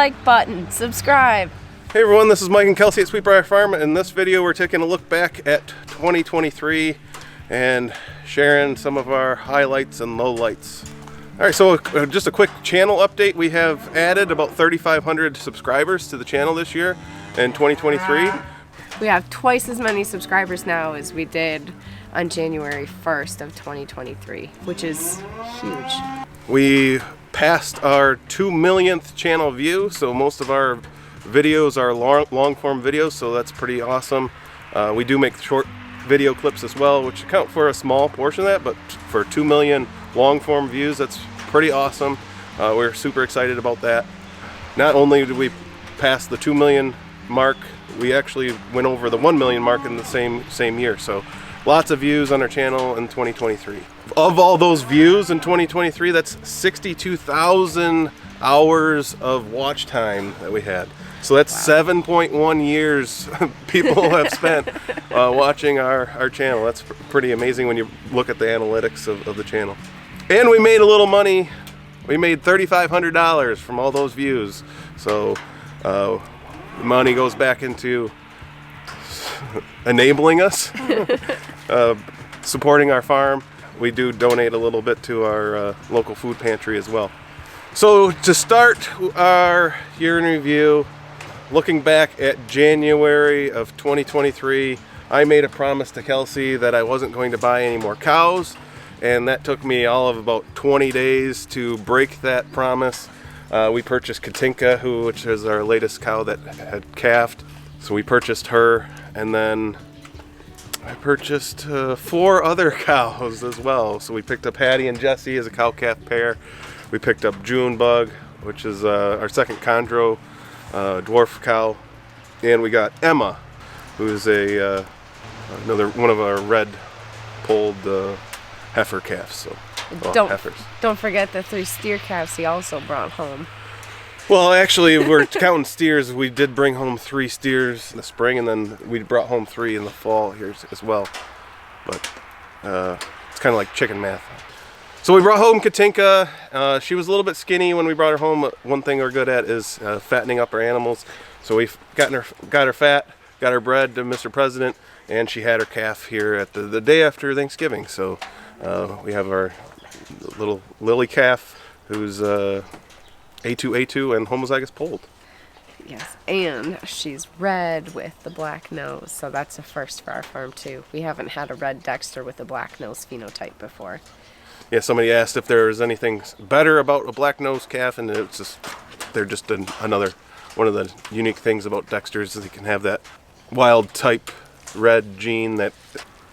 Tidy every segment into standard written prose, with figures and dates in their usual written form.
like button, subscribe. Hey everyone, this is Mike and Kelsey at Sweet Briar Farm. In this video we're taking a look back at 2023 and sharing some of our highlights and lowlights. Alright, so just a quick channel update. We have added about 3,500 subscribers to the channel this year in 2023. We have twice as many subscribers now as we did on January 1st of 2023, which is huge. We passed our 2 millionth channel view, so most of our videos are long form videos, so that's pretty awesome. We do make short video clips as well, which account for a small portion of that, but for 2 million long form views, that's pretty awesome. We're super excited about that. Not only did we pass the 2 million mark, we actually went over the 1 million mark in the same year, so lots of views on our channel in 2023. Of all those views in 2023, that's 62,000 hours of watch time that we had. So that's 7.1 years people have spent watching our channel. That's pretty amazing when you look at the analytics of the channel. And we made a little money. We made $3,500 from all those views. So the money goes back into enabling us, supporting our farm. We do donate a little bit to our local food pantry as well. So to start our year in review, looking back at January of 2023, I made a promise to Kelsey that I wasn't going to buy any more cows, and that took me all of about 20 days to break that promise. We purchased Katinka, which is our latest cow that had calved. So we purchased her, and then I purchased 4 other cows as well. So we picked up Hattie and Jessie as a cow-calf pair. We picked up Junebug, which is our second chondro dwarf cow, and we got Emma, who is another one of our red polled heifer calves. So heifers. Don't forget the 3 steer calves he also brought home. Well, actually, we're counting steers. We did bring home 3 steers in the spring, and then we brought home 3 in the fall here as well. But it's kind of like chicken math. So we brought home Katinka. She was a little bit skinny when we brought her home. One thing we're good at is fattening up our animals. So we've got her fat, got her bred to Mr. President, and she had her calf here at the day after Thanksgiving. So we have our little Lily calf, who's A2 and homozygous polled. Yes, and she's red with the black nose, so that's a first for our farm too. We haven't had a red Dexter with a black nose phenotype before. Yeah, somebody asked if there was anything better about a black nose calf, and it's just they're just another one of the unique things about Dexters is they can have that wild type red gene that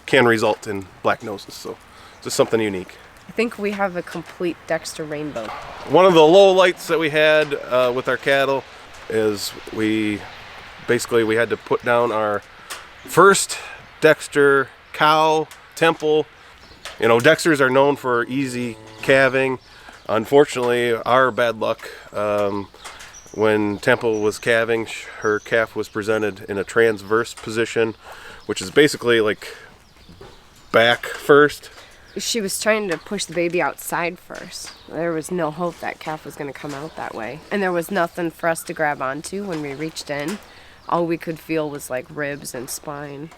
can result in black noses. So just something unique. I think we have a complete Dexter rainbow. One of the low lights that we had with our cattle is we had to put down our first Dexter cow temple. You know, Dexters are known for easy calving. Unfortunately, our bad luck, when Temple was calving, her calf was presented in a transverse position, which is basically like back first. She was trying to push the baby outside first. There was no hope that calf was going to come out that way. And there was nothing for us to grab onto when we reached in. All we could feel was like ribs and spine.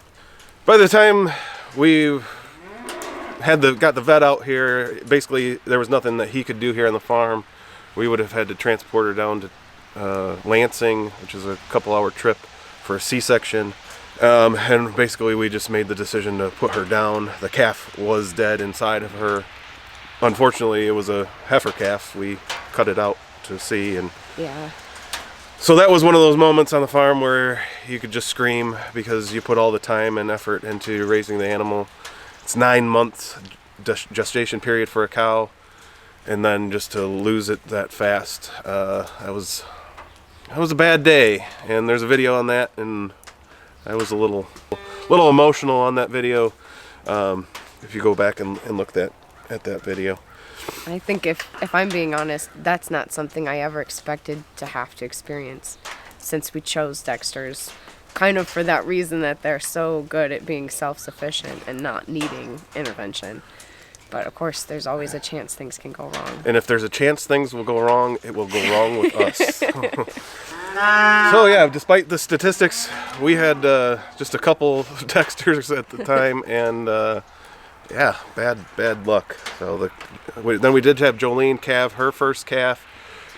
By the time we got the vet out here, basically there was nothing that he could do here on the farm. We would have had to transport her down to Lansing, which is a couple-hour trip for a C-section. And basically we just made the decision to put her down. The calf was dead inside of her. Unfortunately, it was a heifer calf. We cut it out to see, and yeah. So that was one of those moments on the farm where you could just scream because you put all the time and effort into raising the animal. It's 9 months gestation period for a cow, and then just to lose it that fast, that was a bad day. And there's a video on that, and I was a little emotional on that video. If you go back and look at that video. I think if I'm being honest, that's not something I ever expected to have to experience, since we chose Dexters. Kind of for that reason that they're so good at being self-sufficient and not needing intervention. But of course, there's always a chance things can go wrong. And if there's a chance things will go wrong, it will go wrong with us. So yeah, despite the statistics, we had just a couple Dexters at the time, and yeah, bad luck. So then we did have Jolene calve her first calf.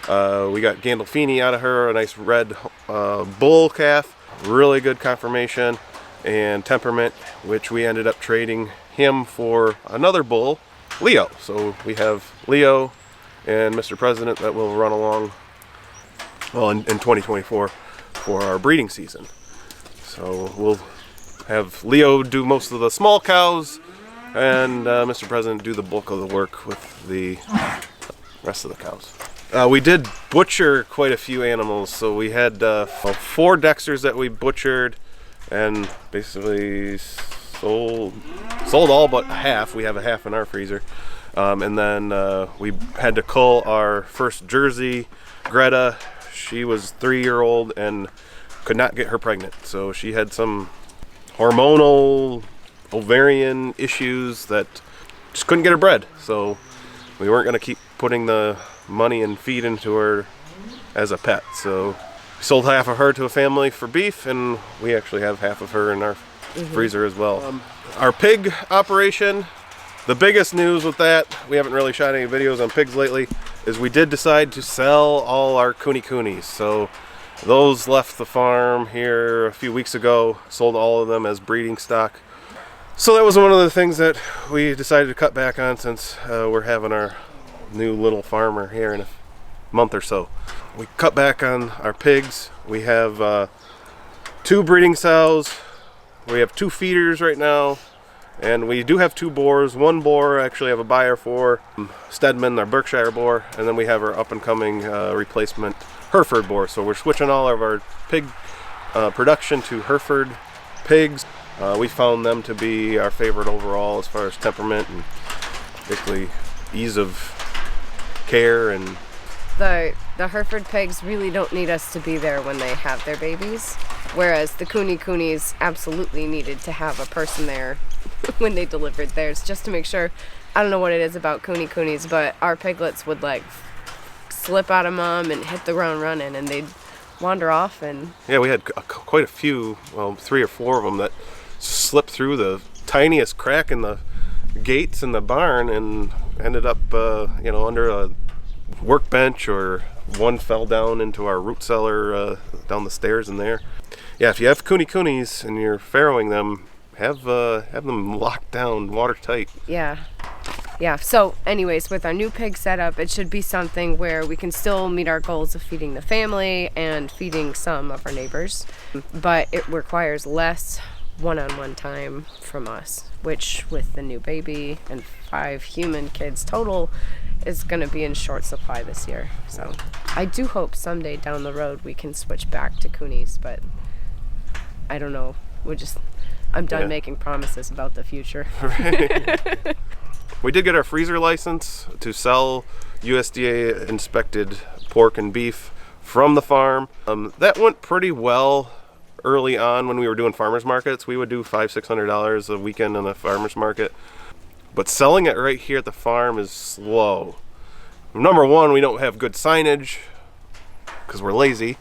We got Gandolfini out of her, a nice red bull calf. Really good conformation and temperament, which we ended up trading him for another bull, Leo. So we have Leo and Mr. President that will run along, well, in 2024 for our breeding season. So we'll have Leo do most of the small cows, and Mr. President do the bulk of the work with the rest of the cows. We did butcher quite a few animals, so we had 4 Dexters that we butchered and basically sold all but half. We have a half in our freezer. And then we had to cull our first Jersey, Greta. She was 3-year-old and could not get her pregnant. So she had some hormonal ovarian issues that just couldn't get her bred. So we weren't going to keep putting the money and feed into her as a pet. So we sold half of her to a family for beef, and we actually have half of her in our freezer as well. Our pig operation, the biggest news with that, we haven't really shot any videos on pigs lately, is we did decide to sell all our coonies. So those left the farm here a few weeks ago, sold all of them as breeding stock. So that was one of the things that we decided to cut back on, since we're having our new little farmer here in a month or so. We cut back on our pigs. We have 2 breeding sows. We have 2 feeders right now, and we do have 2 boars. 1 boar I actually have a buyer for, Stedman, our Berkshire boar, and then we have our up-and-coming replacement Hereford boar. So we're switching all of our pig production to Hereford pigs. We found them to be our favorite overall as far as temperament and basically ease of care. And The Hereford pigs really don't need us to be there when they have their babies, whereas the coonies absolutely needed to have a person there when they delivered theirs, just to make sure. I don't know what it is about coonies, but our piglets would like slip out of mom and hit the ground running, and they'd wander off. And yeah, we had quite a few, well, 3 or 4 of them that slipped through the tiniest crack in the gates in the barn and ended up under a workbench, or one fell down into our root cellar down the stairs in there. Yeah, if you have coonies and you're farrowing them, have them locked down watertight. Yeah. So anyways, with our new pig setup, it should be something where we can still meet our goals of feeding the family and feeding some of our neighbors, but it requires less one-on-one time from us, which with the new baby and 5 human kids total is going to be in short supply this year. So I do hope someday down the road we can switch back to coonies, but I don't know. I'm done making promises about the future. We did get our freezer license to sell USDA inspected pork and beef from the farm. That went pretty well early on when we were doing farmers markets. We would do $500-600 a weekend in a farmers market. But selling it right here at the farm is slow. Number one, we don't have good signage because we're lazy,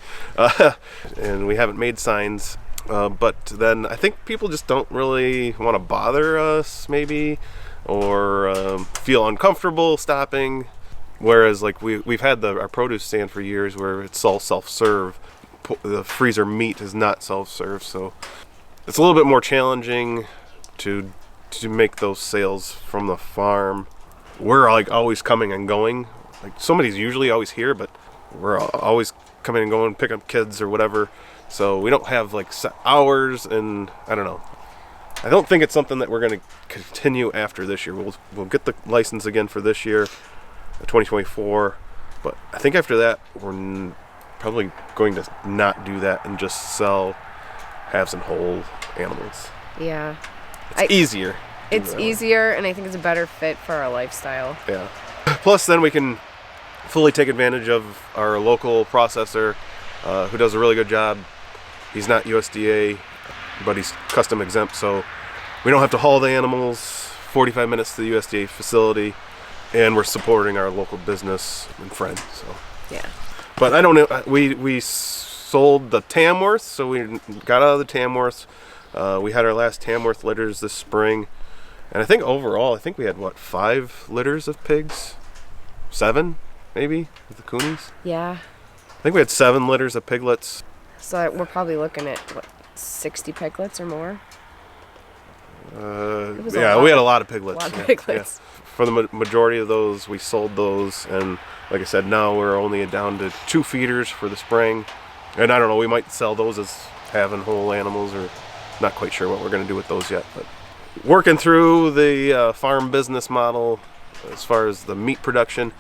and we haven't made signs. But then I think people just don't really want to bother us, maybe, or feel uncomfortable stopping. Whereas like we've had our produce stand for years where it's all self-serve. The freezer meat is not self-serve, so it's a little bit more challenging to make those sales from the farm. We're like always coming and going. Like somebody's usually always here, but we're always coming and going, pick up kids or whatever. So we don't have like set hours, and I don't know. I don't think it's something that we're going to continue after this year. We'll get the license again for this year, 2024. But I think after that, we're probably going to not do that and just sell halves and whole animals. Yeah. It's easier. It's easier, and I think it's a better fit for our lifestyle. Yeah. Plus, then we can fully take advantage of our local processor, who does a really good job. He's not USDA, but he's custom exempt, so we don't have to haul the animals 45 minutes to the USDA facility, and we're supporting our local business and friends. So Yeah. but I don't know. We sold the Tamworth, so we got out of the Tamworth. We had our last Tamworth litters this spring, and I think overall, I think we had 5 litters of pigs, 7 maybe with the coonies. Yeah. I think we had 7 litters of piglets. So we're probably looking at, what, 60 piglets or more? We had a lot of piglets. A lot of piglets. Yeah. For the majority of those, we sold those, and like I said, now we're only down to 2 feeders for the spring. And I don't know, we might sell those as having whole animals, or not quite sure what we're going to do with those yet. But working through the farm business model as far as the meat production,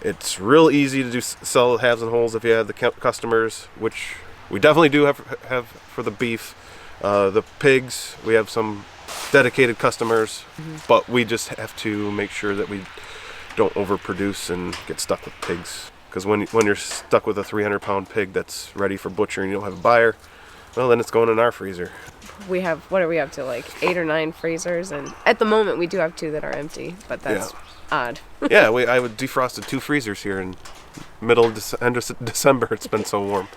it's real easy to sell halves and wholes if you have the customers, which we definitely do have for the beef. The pigs, we have some dedicated customers, but we just have to make sure that we don't overproduce and get stuck with pigs. Because when you're stuck with a 300-pound pig that's ready for butcher and you don't have a buyer, well, then it's going in our freezer. We have, what are we up to, like 8 or 9 freezers, and at the moment we do have 2 that are empty, but that's odd. Yeah, I would defrosted 2 freezers here in end of December. It's been so warm.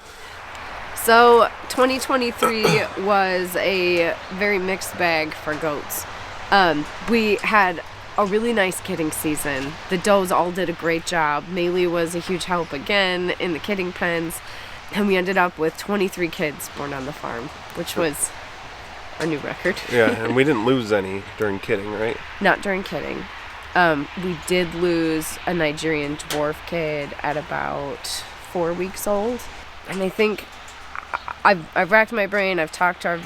So 2023 was a very mixed bag for goats. We had a really nice kidding season. The does all did a great job. Maylee was a huge help again in the kidding pens. And we ended up with 23 kids born on the farm, which was a new record. Yeah, and we didn't lose any during kidding, right? Not during kidding. We did lose a Nigerian Dwarf kid at about 4 weeks old. And I think I've racked my brain, I've talked to our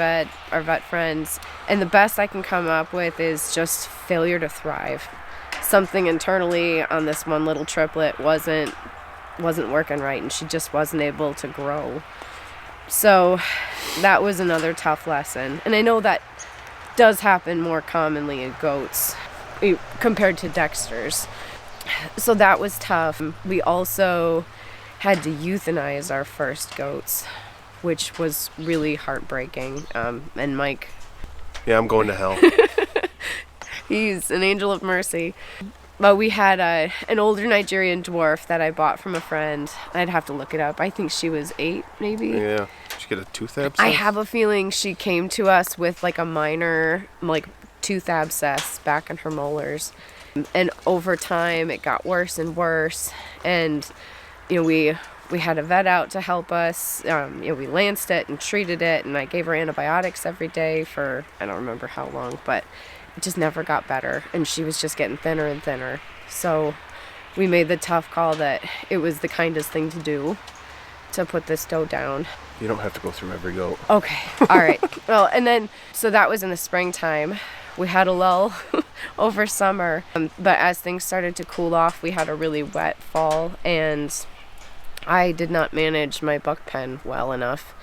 vet friends, and the best I can come up with is just failure to thrive. Something internally on this one little triplet wasn't working right, and she just wasn't able to grow. So that was another tough lesson. And I know that does happen more commonly in goats compared to Dexter's. So that was tough. We also had to euthanize our first goats, which was really heartbreaking. And Mike... Yeah, I'm going to hell. He's an angel of mercy. But we had an older Nigerian Dwarf that I bought from a friend. I'd have to look it up. I think she was 8, maybe. Yeah. Did she get a tooth abscess? I have a feeling she came to us with like a minor tooth abscess back in her molars. And over time, it got worse and worse. And, we had a vet out to help us. We lanced it and treated it, and I gave her antibiotics every day for, I don't remember how long, but it just never got better, and she was just getting thinner and thinner. So we made the tough call that it was the kindest thing to do to put this doe down. You don't have to go through every goat. Okay, all right. Well, and then, so that was in the springtime. We had a lull over summer, but as things started to cool off, we had a really wet fall, and I did not manage my buck pen well enough,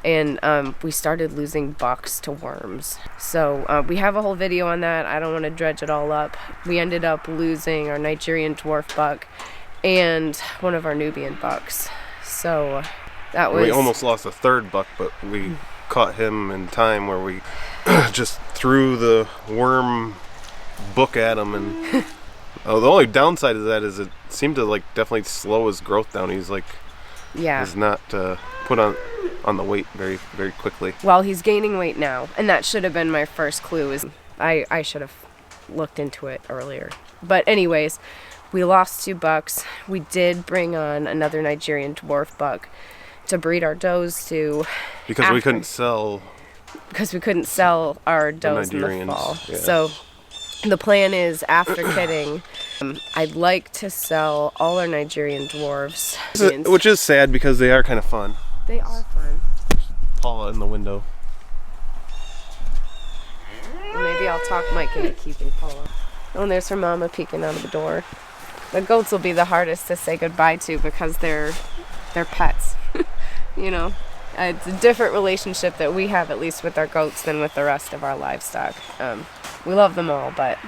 and we started losing bucks to worms. So we have a whole video on that. I don't want to dredge it all up. We ended up losing our Nigerian Dwarf buck and one of our Nubian bucks. So that was... We almost lost a third buck, but we caught him in time where we just threw the worm book at him, and the only downside of that is it seemed to definitely slow his growth down. He's he's not put on the weight very, very quickly. Well, he's gaining weight now, and that should have been my first clue. Is I should have looked into it earlier. But anyways, we lost 2 bucks. We did bring on another Nigerian Dwarf buck to breed our does to. Because we couldn't sell our does in the fall. Yeah. So the plan is, after kidding, I'd like to sell all our Nigerian Dwarfs. Which is sad because they are kind of fun. They are fun. Paula in the window. Maybe I'll talk Mike into keeping Paula. Oh, and there's her mama peeking out of the door. The goats will be the hardest to say goodbye to because they're pets. It's a different relationship that we have, at least with our goats, than with the rest of our livestock. We love them all, but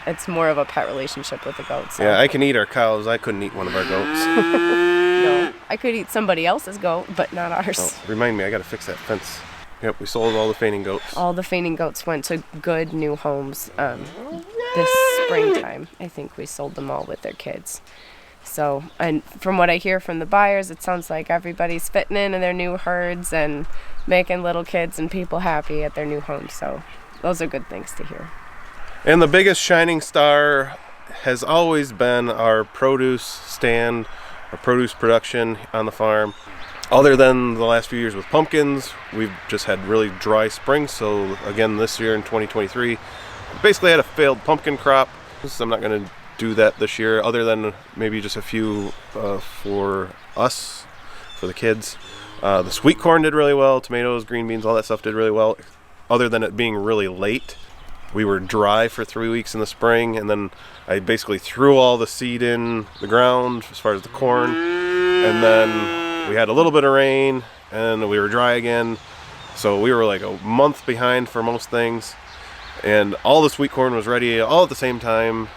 it's more of a pet relationship with the goats. So. Yeah, I can eat our cows. I couldn't eat one of our goats. No, I could eat somebody else's goat, but not ours. Oh, remind me, I gotta fix that fence. Yep, we sold all the fainting goats. All the fainting goats went to good new homes this springtime. I think we sold them all with their kids. So, and from what I hear from the buyers, it sounds like everybody's fitting in their new herds and making little kids and people happy at their new homes. So those are good things to hear. And the biggest shining star has always been our produce stand, our produce production on the farm. Other than the last few years with pumpkins, we've just had really dry springs. So again, this year in 2023, basically had a failed pumpkin crop. So I'm not going to do that this year, other than maybe just a few for us, for the kids. The sweet corn did really well, tomatoes, green beans, all that stuff did really well, other than it being really late. We were dry for 3 weeks in the spring, and then I basically threw all the seed in the ground as far as the corn, and then we had a little bit of rain, and we were dry again. So we were like a month behind for most things, and all the sweet corn was ready all at the same time.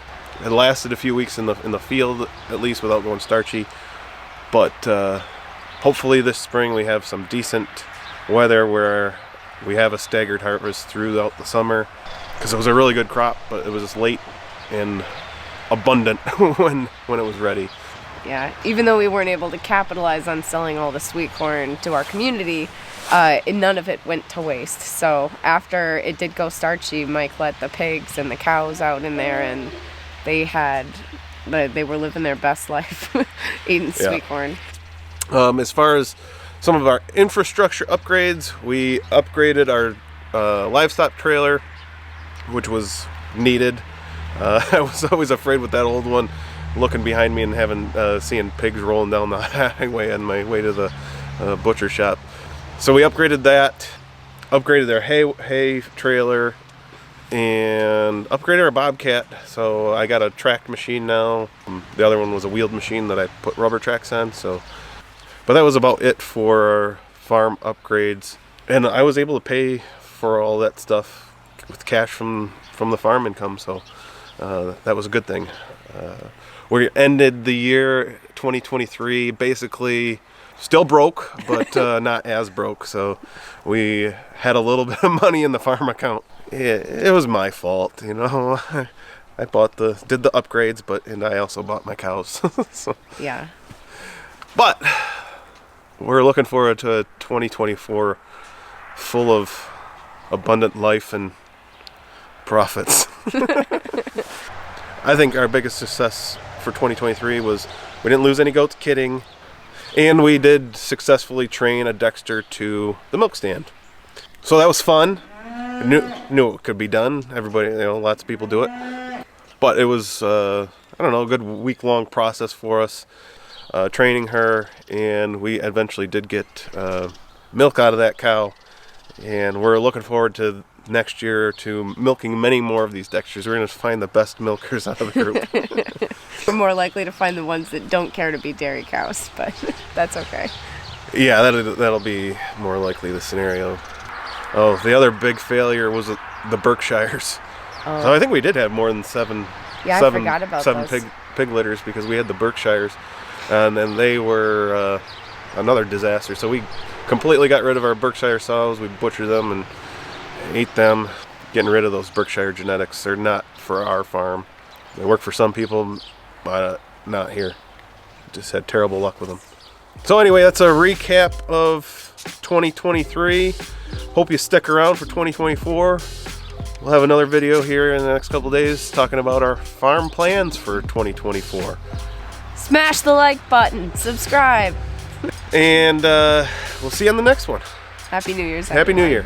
It lasted a few weeks in the field, at least, without going starchy. But hopefully this spring we have some decent weather where we have a staggered harvest throughout the summer, because it was a really good crop, but it was just late and abundant when it was ready. Yeah, even though we weren't able to capitalize on selling all the sweet corn to our community, none of it went to waste. So after it did go starchy, Mike let the pigs and the cows out in there, and they were living their best life eating sweet corn. As far as some of our infrastructure upgrades, we upgraded our livestock trailer, which was needed. I was always afraid with that old one, looking behind me and seeing pigs rolling down the highway on my way to the butcher shop. So we upgraded that, upgraded their hay trailer, and upgraded our bobcat. So I got a tracked machine now. The other one was a wheeled machine that I put rubber tracks on. But that was about it for our farm upgrades, and I was able to pay for all that stuff with cash from the farm income. So that was a good thing. We ended the year 2023 basically still broke, but not as broke. So we had a little bit of money in the farm account. It was my fault, you know. I did the upgrades, and I also bought my cows. So. Yeah. But we're looking forward to 2024 full of abundant life and profits. I think our biggest success for 2023 was we didn't lose any goats kidding, and we did successfully train a Dexter to the milk stand. So that was fun. I knew it could be done. Everybody, lots of people do it. But it was, I don't know, a good week-long process for us, training her, and we eventually did get milk out of that cow. And we're looking forward to next year to milking many more of these Dexters. We're going to find the best milkers out of the group. We're more likely to find the ones that don't care to be dairy cows, but that's okay. Yeah, that'll be more likely the scenario. Oh, the other big failure was the Berkshires. Oh. So I think we did have more than seven pig litters, because we had the Berkshires, and then they were another disaster. So we completely got rid of our Berkshire sows. We butchered them and ate them, getting rid of those Berkshire genetics. They're not for our farm. They work for some people, but not here. Just had terrible luck with them. So anyway, that's a recap of 2023. Hope you stick around for 2024. We'll have another video here in the next couple days talking about our farm plans for 2024. Smash the like button, subscribe. And we'll see you on the next one. Happy New Year's. Happy New Year.